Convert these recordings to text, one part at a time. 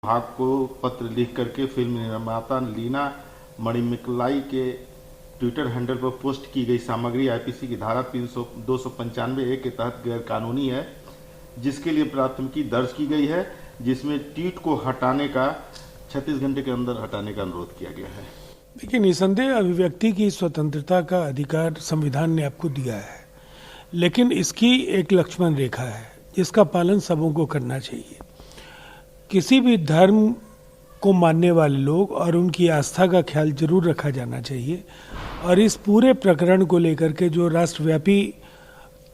विभाग को पत्र लिख करके फिल्म निर्माता लीना मणिमिकलाई के ट्विटर हैंडल पर पोस्ट की गई सामग्री आईपीसी की धारा 295 के तहत गैरकानूनी है, जिसके लिए प्राथमिकी दर्ज की गई है, जिसमें ट्वीट को हटाने का 36 घंटे के अंदर हटाने का अनुरोध किया गया है। देखिए, निसंदेह अभिव्यक्ति की स्वतंत्रता का अधिकार संविधान ने आपको दिया है, लेकिन इसकी एक लक्ष्मण रेखा है जिसका पालन सबों को करना चाहिए। किसी भी धर्म को मानने वाले लोग और उनकी आस्था का ख्याल जरूर रखा जाना चाहिए, और इस पूरे प्रकरण को लेकर के जो राष्ट्रव्यापी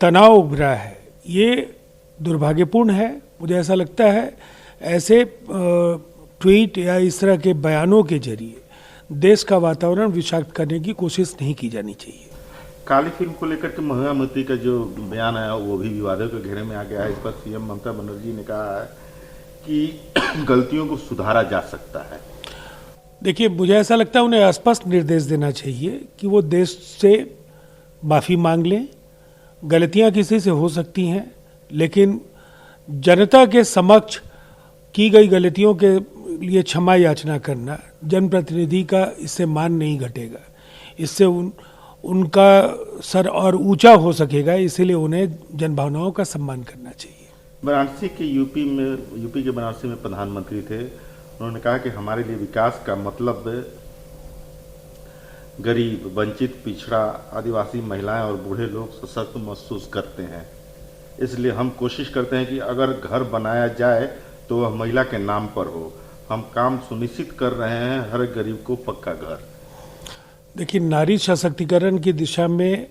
तनाव उभरा है ये दुर्भाग्यपूर्ण है। मुझे ऐसा लगता है ऐसे ट्वीट या इस तरह के बयानों के जरिए देश का वातावरण विषाक्त करने की कोशिश नहीं की जानी चाहिए। काली फिल्म को लेकर के महामंत्री का जो बयान आया वो भी विवादों के घेरे में आ गया है। इस पर सीएम ममता बनर्जी ने कहा है कि गलतियों को सुधारा जा सकता है। देखिए, मुझे ऐसा लगता है उन्हें स्पष्ट निर्देश देना चाहिए कि वो देश से माफ़ी मांग लें। गलतियां किसी से हो सकती हैं, लेकिन जनता के समक्ष की गई गलतियों के लिए क्षमा याचना करना जनप्रतिनिधि का इससे मान नहीं घटेगा। इससे उनका सर और ऊंचा हो सकेगा, इसीलिए उन्हें जनभावनाओं का सम्मान करना चाहिए। वाराणसी के यूपी के बनारसी में प्रधानमंत्री थे। उन्होंने कहा कि हमारे लिए विकास का मतलब गरीब, वंचित, पिछड़ा, आदिवासी महिलाएं और बूढ़े लोग सशक्त महसूस करते हैं। इसलिए हम कोशिश करते हैं कि अगर घर बनाया जाए तो वह महिला के नाम पर हो। हम काम सुनिश्चित कर रहे हैं हर गरीब को पक्का घर। देखिए, नारी सशक्तिकरण की दिशा में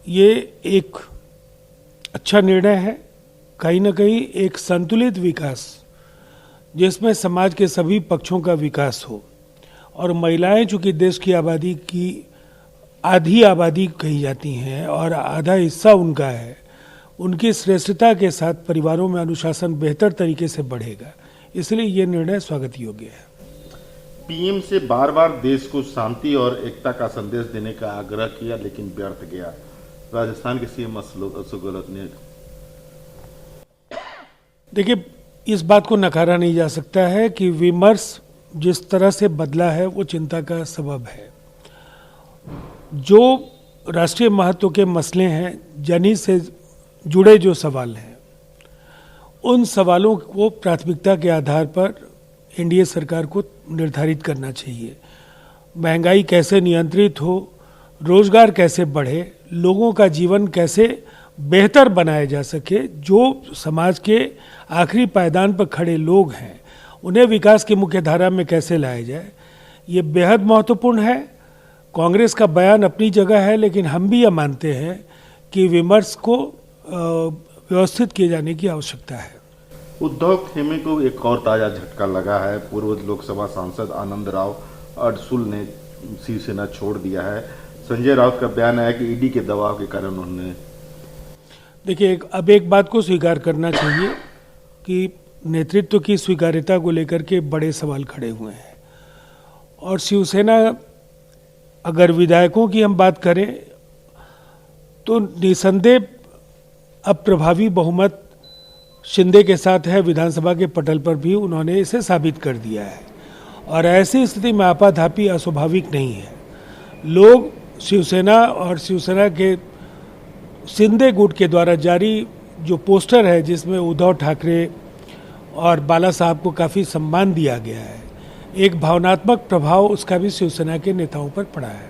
ये एक अच्छा निर्णय है। कहीं ना कहीं एक संतुलित विकास जिसमें समाज के सभी पक्षों का विकास हो, और महिलाएं चूंकि देश की आबादी की आधी आबादी कही जाती हैं और आधा हिस्सा उनका है, उनकी श्रेष्ठता के साथ परिवारों में अनुशासन बेहतर तरीके से बढ़ेगा। इसलिए ये निर्णय स्वागत योग्य है। पीएम से बार बार देश को शांति और एकता का संदेश देने का आग्रह किया, लेकिन व्यर्थ गया। राजस्थान के सीएम अशोक गहलोत ने देखिए, इस बात को नकारा नहीं जा सकता है कि विमर्श जिस तरह से बदला है वो चिंता का सबब है। जो राष्ट्रीय महत्व के मसले हैं, जनहित से जुड़े जो सवाल हैं, उन सवालों को प्राथमिकता के आधार पर एनडीए सरकार को निर्धारित करना चाहिए। महंगाई कैसे नियंत्रित हो, रोजगार कैसे बढ़े, लोगों का जीवन कैसे बेहतर बनाया जा सके, जो समाज के आखिरी पायदान पर खड़े लोग हैं उन्हें विकास की मुख्य धारा में कैसे लाया जाए, ये बेहद महत्वपूर्ण है। कांग्रेस का बयान अपनी जगह है, लेकिन हम भी यह मानते हैं कि विमर्श को व्यवस्थित किए जाने की आवश्यकता है। उद्धव खेमे को एक और ताजा झटका लगा है। पूर्व लोकसभा सांसद आनंद राव अडसुल ने शिवसेना छोड़ दिया है। संजय राउत का बयान है कि ईडी के दबाव के कारण उन्होंने देखिए, अब एक बात को स्वीकार करना चाहिए कि नेतृत्व की स्वीकार्यता को लेकर के बड़े सवाल खड़े हुए हैं, और शिवसेना, अगर विधायकों की हम बात करें तो निसंदेह अब प्रभावी बहुमत शिंदे के साथ है। विधानसभा के पटल पर भी उन्होंने इसे साबित कर दिया है, और ऐसी स्थिति में आपाधापी अस्वाभाविक नहीं है। लोग शिवसेना और शिवसेना के शिंदे गुट के द्वारा जारी जो पोस्टर है जिसमें उद्धव ठाकरे और बाला साहब को काफ़ी सम्मान दिया गया है, एक भावनात्मक प्रभाव उसका भी शिवसेना के नेताओं पर पड़ा है।